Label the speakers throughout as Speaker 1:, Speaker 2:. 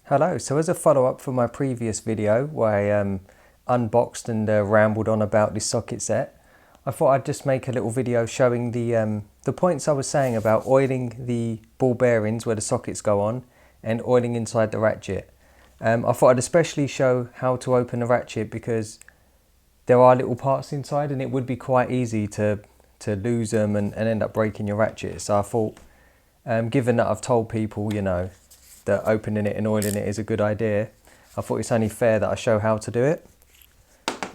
Speaker 1: Hello, so as a follow-up for my previous video where I unboxed and rambled on about this socket set, I thought I'd just make a little video showing the points I was saying about oiling the ball bearings where the sockets go on and oiling inside the ratchet. I thought I'd especially show how to open the ratchet because there are little parts inside and it would be quite easy to lose them and end up breaking your ratchet. So I thought, given that I've told people, you know, that opening it and oiling it is a good idea, I thought it's only fair that I show how to do it.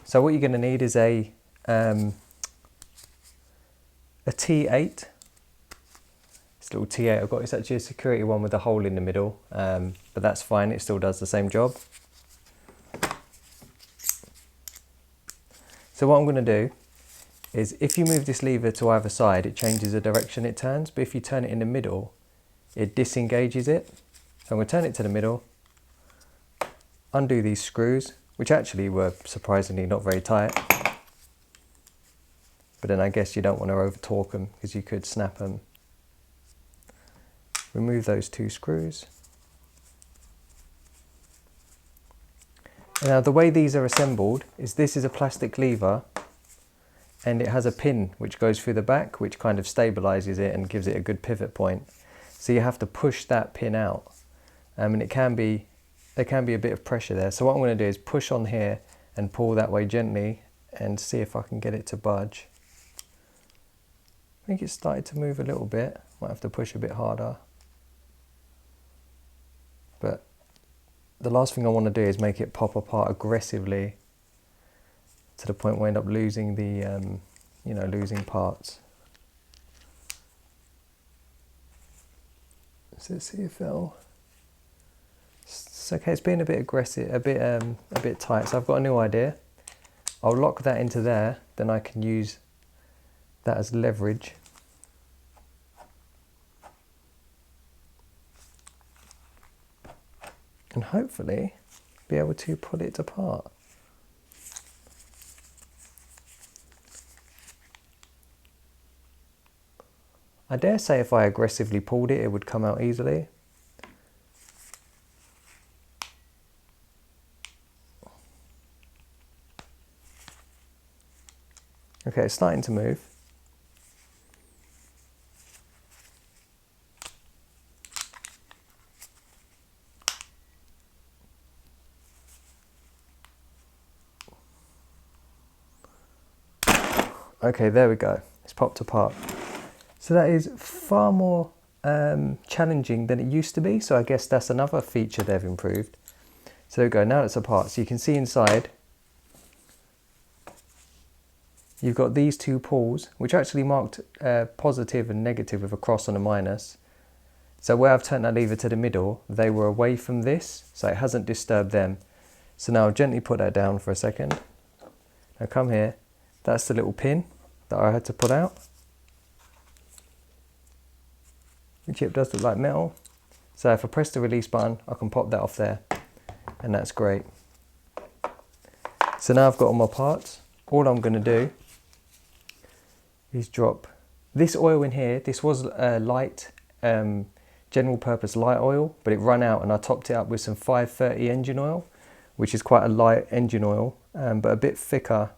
Speaker 1: So what you're going to need is a T8. This little T8 I've got, it's actually a security one with a hole in the middle, but that's fine, it still does the same job. So what I'm going to do is, if you move this lever to either side, it changes the direction it turns, but if you turn it in the middle, it disengages it. So I'm going to turn it to the middle, undo these screws, which actually were surprisingly not very tight. But then I guess you don't want to over torque them because you could snap them. Remove those two screws. Now the way these are assembled is this is a plastic lever and it has a pin which goes through the back which kind of stabilizes it and gives it a good pivot point. So you have to push that pin out. And there can be a bit of pressure there. So what I'm going to do is push on here and pull that way gently and see if I can get it to budge. I think it's started to move a little bit. Might have to push a bit harder. But the last thing I want to do is make it pop apart aggressively to the point where I end up losing the, losing parts. So let's see if it'll... It's okay, it's being a bit aggressive, a bit tight, so I've got a new idea. I'll lock that into there, then I can use that as leverage. And hopefully be able to pull it apart. I dare say if I aggressively pulled it, it would come out easily. Okay, it's starting to move. Okay, there we go. It's popped apart. So that is far more challenging than it used to be. So I guess that's another feature they've improved. So there we go, now it's apart. So you can see inside, you've got these two pulls, which are actually marked positive and negative with a cross and a minus. So where I've turned that lever to the middle, they were away from this, so it hasn't disturbed them. So now I'll gently put that down for a second. Now come here, that's the little pin that I had to put out. The chip does look like metal. So if I press the release button, I can pop that off there, and that's great. So now I've got all my parts. All I'm going to do is drop this oil in here. This was a light, general purpose light oil, but it ran out and I topped it up with some 530 engine oil, which is quite a light engine oil, but a bit thicker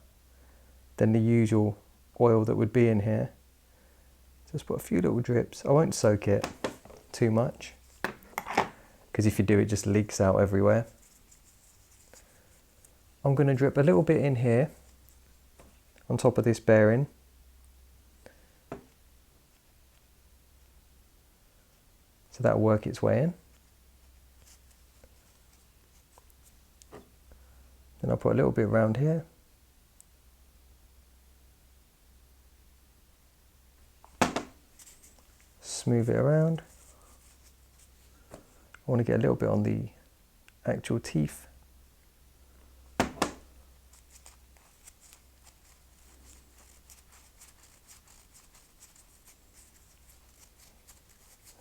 Speaker 1: than the usual oil that would be in here. Just put a few little drips. I won't soak it too much, because if you do, it just leaks out everywhere. I'm going to drip a little bit in here on top of this bearing. So that'll work its way in. Then I'll put a little bit around here. Smooth it around. I want to get a little bit on the actual teeth.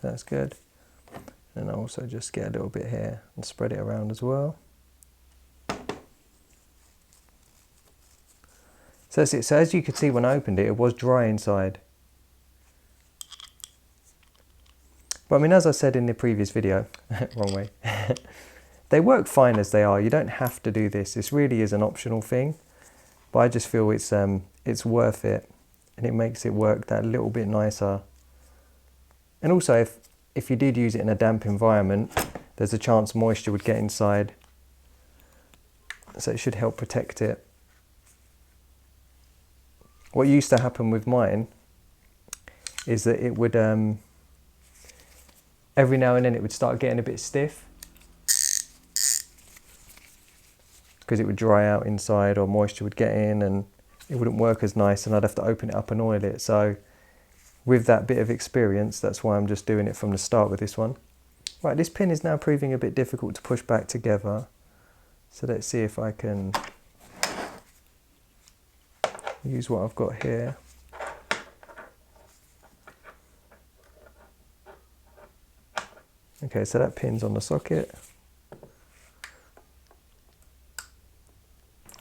Speaker 1: That's good. And I'll also just get a little bit here and spread it around as well. So that's it. So as you could see when I opened it, it was dry inside. But I mean, as I said in the previous video, wrong way, They work fine as they are. You don't have to do this. This really is an optional thing, but I just feel it's worth it, and it makes it work that little bit nicer. And also, if you did use it in a damp environment, there's a chance moisture would get inside, so it should help protect it. What used to happen with mine is that it would, every now and then it would start getting a bit stiff, because it would dry out inside or moisture would get in and it wouldn't work as nice, and I'd have to open it up and oil it. So with that bit of experience, that's why I'm just doing it from the start with this one. Right, this pin is now proving a bit difficult to push back together. So let's see if I can use what I've got here. Okay, so that pin's on the socket.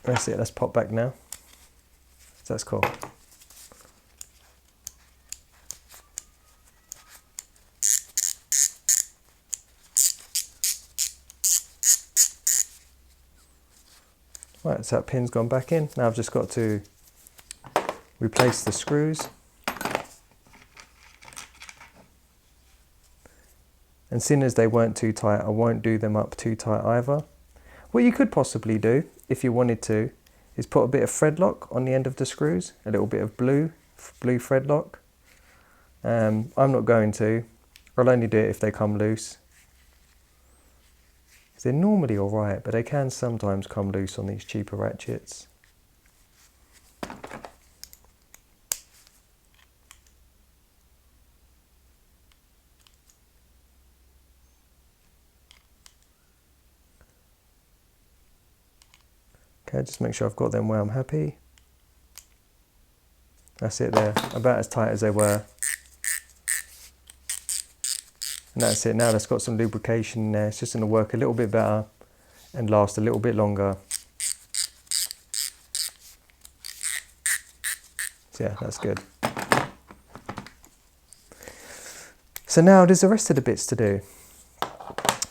Speaker 1: That's it, let's pop back now. So that's cool. Right, so that pin's gone back in. Now I've just got to replace the screws. And seeing as they weren't too tight, I won't do them up too tight either. What you could possibly do, if you wanted to, is put a bit of thread lock on the end of the screws, a little bit of blue thread lock. I'm not going to. I'll only do it if they come loose. They're normally alright, but they can sometimes come loose on these cheaper ratchets. Okay, just make sure I've got them where I'm happy. That's it there, about as tight as they were. And that's it, now that's got some lubrication in there. It's just going to work a little bit better and last a little bit longer. So yeah, that's good. So now there's the rest of the bits to do.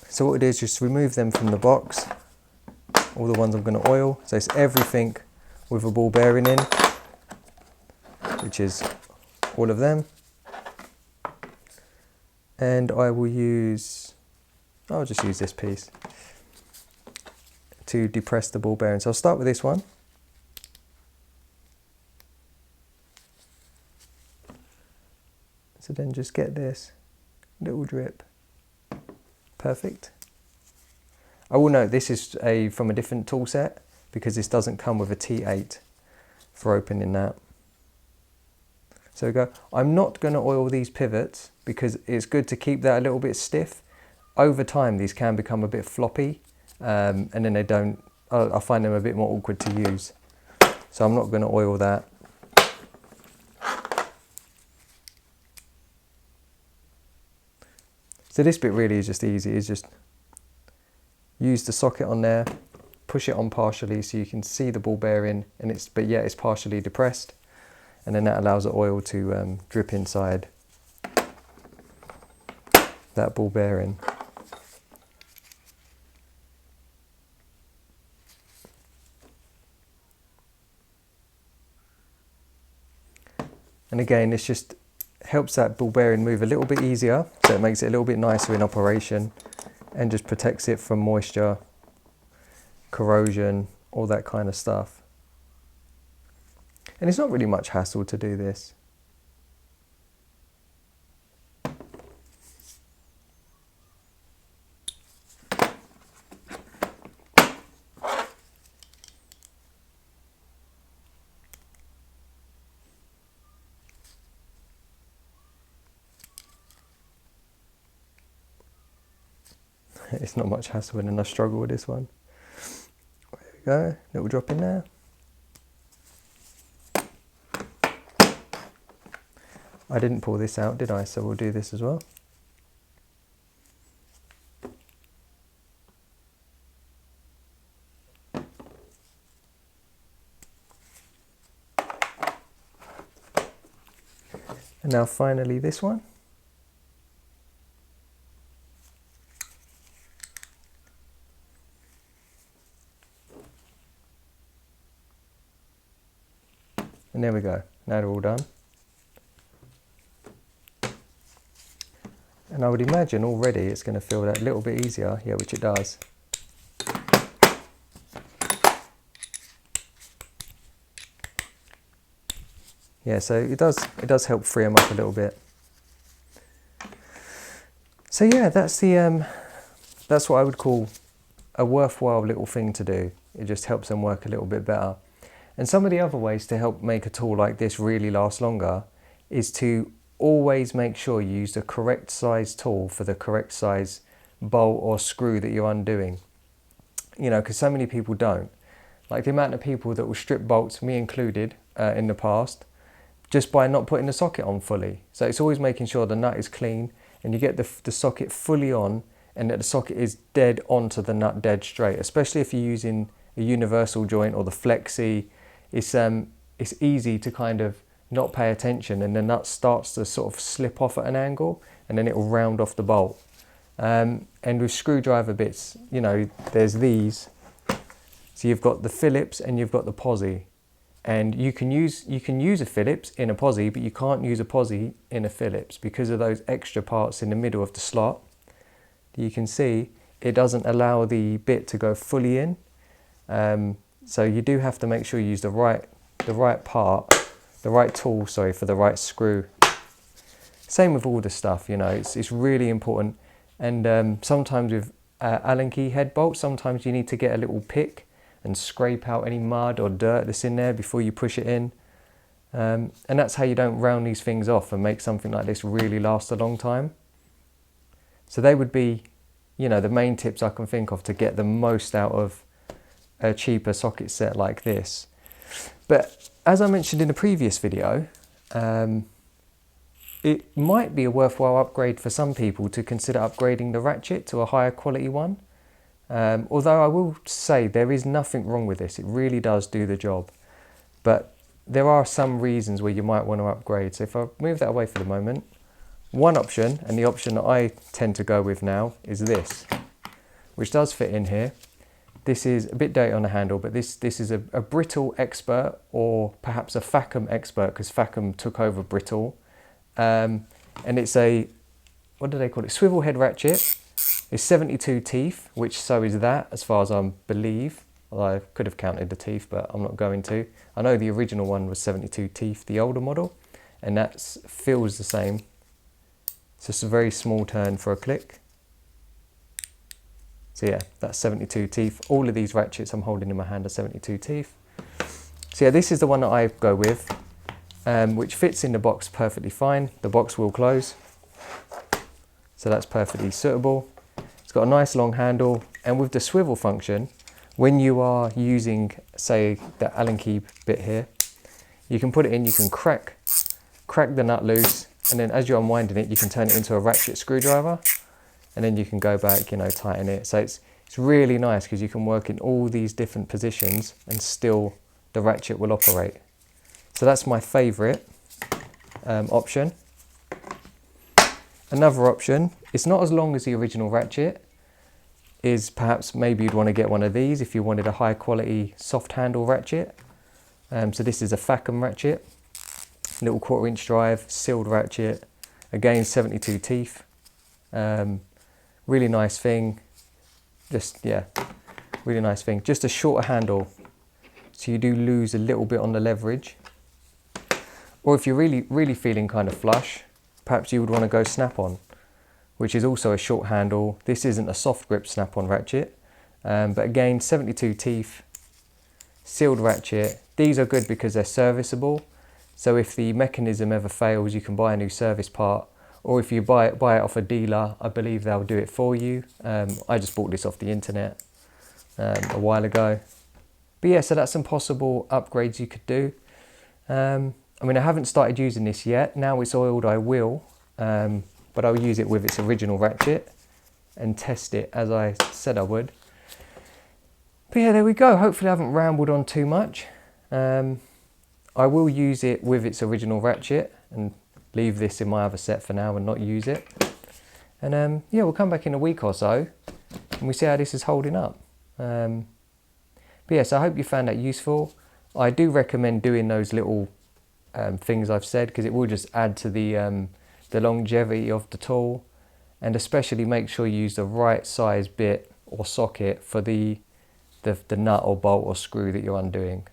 Speaker 1: So what we do is just remove them from the box. All the ones I'm going to oil. So it's everything with a ball bearing in, which is all of them. And I'll just use this piece to depress the ball bearing. So I'll start with this one. So then just get this little drip. Perfect. I will note this is from a different tool set, because this doesn't come with a T8 for opening that. So we go. I'm not going to oil these pivots because it's good to keep that a little bit stiff. Over time these can become a bit floppy, and then they don't, I find them a bit more awkward to use. So I'm not going to oil that. So this bit really is just easy, it's just use the socket on there, push it on partially so you can see the ball bearing, and it's partially depressed, and then that allows the oil to drip inside that ball bearing. And again, this just helps that ball bearing move a little bit easier, so it makes it a little bit nicer in operation and just protects it from moisture, corrosion, all that kind of stuff. And it's not really much hassle to do this. It's not much hassle, and I struggle with this one. There we go, little drop in there. I didn't pull this out, did I? So we'll do this as well. And now finally this one. And there we go, now they're all done. And I would imagine already it's going to feel that little bit easier, yeah, which it does. Yeah, so it does help free them up a little bit. So yeah, that's what I would call a worthwhile little thing to do. It just helps them work a little bit better. And some of the other ways to help make a tool like this really last longer is to always make sure you use the correct size tool for the correct size bolt or screw that you're undoing. You know, because so many people don't. Like the amount of people that will strip bolts, me included, in the past, just by not putting the socket on fully. So it's always making sure the nut is clean and you get the socket fully on, and that the socket is dead onto the nut, dead straight. Especially if you're using a universal joint or the flexi, it's easy to kind of not pay attention and the nut starts to sort of slip off at an angle and then it will round off the bolt. And with screwdriver bits, you know, there's these. So you've got the Phillips and you've got the posi. And you can use a Phillips in a posi, but you can't use a posi in a Phillips because of those extra parts in the middle of the slot. You can see it doesn't allow the bit to go fully in. So you do have to make sure you use the right tool, sorry, for the right screw. Same with all the stuff, you know, it's really important. And sometimes with Allen key head bolts, sometimes you need to get a little pick and scrape out any mud or dirt that's in there before you push it in. And that's how you don't round these things off and make something like this really last a long time. So they would be, you know, the main tips I can think of to get the most out of a cheaper socket set like this. But as I mentioned in the previous video, it might be a worthwhile upgrade for some people to consider upgrading the ratchet to a higher quality one. Although I will say there is nothing wrong with this, it really does do the job. But there are some reasons where you might want to upgrade. So if I move that away for the moment, one option, and the option that I tend to go with now, is this, which does fit in here. This is a bit dated on the handle, but this is a brittle expert, or perhaps a Facom expert, because Facom took over brittle. And it's a, what do they call it, swivel head ratchet. It's 72 teeth, which so is that, as far as I believe. Although I could have counted the teeth, but I'm not going to. I know the original one was 72 teeth, the older model, and that feels the same. It's just a very small turn for a click. So yeah, that's 72 teeth. All of these ratchets I'm holding in my hand are 72 teeth. So yeah, this is the one that I go with, which fits in the box perfectly fine. The box will close, so that's perfectly suitable. It's got a nice long handle, and with the swivel function, when you are using, say, the Allen key bit here, you can put it in, you can crack the nut loose, and then as you're unwinding it, you can turn it into a ratchet screwdriver, and then you can go back, you know, tighten it. So it's really nice because you can work in all these different positions and still the ratchet will operate. So that's my favorite option. Another option, it's not as long as the original ratchet, is perhaps maybe you'd want to get one of these if you wanted a high quality soft handle ratchet. So this is a Facom ratchet, little 1/4 inch drive, sealed ratchet, again 72 teeth. Really nice thing, just, yeah, really nice thing. Just a shorter handle, so you do lose a little bit on the leverage. Or if you're really feeling kind of flush, perhaps you would want to go snap-on, which is also a short handle. This isn't a soft grip snap-on ratchet, but again, 72 teeth, sealed ratchet. These are good because they're serviceable. So if the mechanism ever fails, you can buy a new service part, or if you buy it off a dealer, I believe they'll do it for you. I just bought this off the internet a while ago. But yeah, so that's some possible upgrades you could do. I mean, I haven't started using this yet. Now it's oiled, I will, but I'll use it with its original ratchet and test it as I said I would. But yeah, there we go. Hopefully I haven't rambled on too much. I will use it with its original ratchet and leave this in my other set for now and not use it. And yeah, we'll come back in a week or so and we see how this is holding up. But yeah, so I hope you found that useful. I do recommend doing those little things I've said, because it will just add to the longevity of the tool. And especially make sure you use the right size bit or socket for the nut or bolt or screw that you're undoing.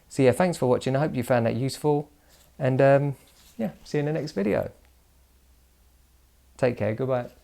Speaker 1: So yeah, thanks for watching. I hope you found that useful, and yeah, see you in the next video. Take care, goodbye.